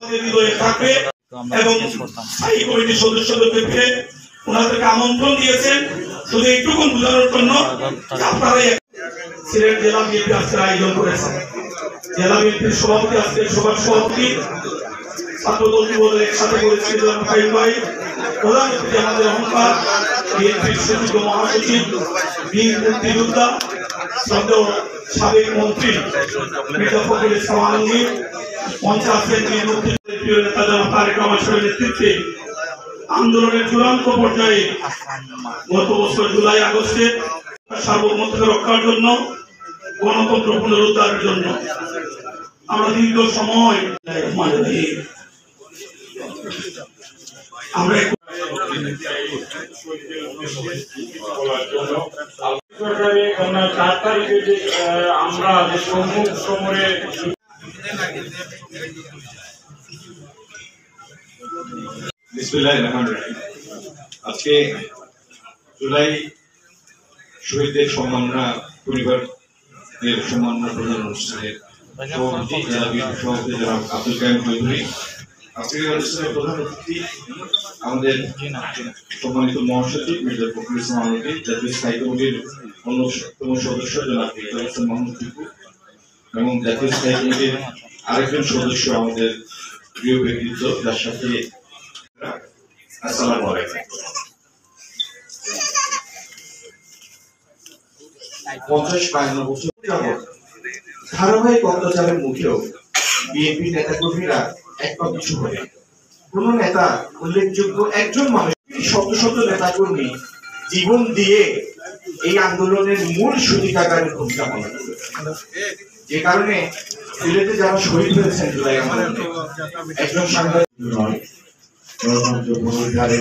থাকবে এবং স্থায়ী কমিটির সদস্যদেরকে পেয়ে ওনাদেরকে আমন্ত্রণ দিয়েছেন শুধু এইটুকু বোঝানোর জন্য আপনারা সিলেট জেলা বিএনপি আজকের আয়োজন করেছেন। জেলা বিএনপির সভাপতি আজকের সভার সভাপতি ছাত্রদল যুবদল একসাথে করেছিল ভাই প্রধান অতিথি আমাদের অহংকার বিএনপির সচিব মহাসচিব বীর মুক্তিযোদ্ধা শ্রদ্ধেয় সাবেক মন্ত্রী মির্জা ফখরুল ইসলাম আলমগীর মঞ্চে আছেন বীর মুক্তিযোদ্ধা প্রিয় নেতা জনাব তারেক রহমান সাহেবের নেতৃত্বে আন্দোলনের চূড়ান্ত পর্যায়ে গত বছর জুলাই আগস্টে সার্বভৌমত্ব রক্ষার জন্য গণতন্ত্র পুনরুদ্ধারের জন্য আমরা দীর্ঘ সময় আমরা সম্মুখ সমরে আজকে জুলাই শহীদদের সম্মাননা পরিবারের সম্মাননা প্রদান অনুষ্ঠানের সভাপতি জেলা বিএনপি সভাপতি জনাব আব্দুল কাইম চৌধুরী, আজকের অনুষ্ঠানের প্রধান অতিথি আমাদের সম্মানিত মহাসচিব মির্জা ফখরুল ইসলাম আলমগীর, জাতীয় স্থায়ী কমিটির অন্যতম সদস্য জনাব ইকবাল হোসেন মাহমুদ টিপু এবং জাতীয় স্থায়ী কমিটির আরেকজন সদস্য আমাদের প্রিয় ব্যক্তিত্ব যার সাথে আসসালামু আলাইকুম। 50-52 বছর যাবৎ ধারাবাহিক অত্যাচারের মুখেও বিএনপি নেতাকর্মীরা এক পা পিছু হয়ে কোন নেতা উল্লেখযোগ্য একজন মানুষ শত শত নেতাকর্মী জীবন দিয়ে এই আন্দোলনের মূল সূতিকাগারের ভূমিকা পালন করে, যে কারণে সিলেটে যারা শহীদ হয়েছেন জুলাই আন্দোলনে একজন সাংবাদিক নয়, গণতন্ত্র পুনরুদ্ধারে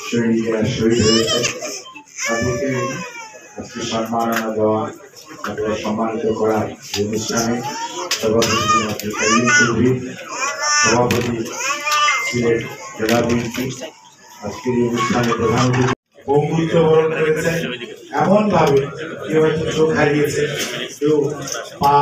শহীদরা শহীদ হয়েছে তাদেরকে আজকে সম্মাননা দেওয়া, তাদের সম্মানিত করার অনুষ্ঠানে সভাপতি সিলেট জেলা বিএনপি আজকের এই অনুষ্ঠানে প্রধান অতিথি বঙ্গুত্ব বরণ করেছেন। এমন ভাবে কেউ হয়তো চোখ হারিয়েছে, কেউ পা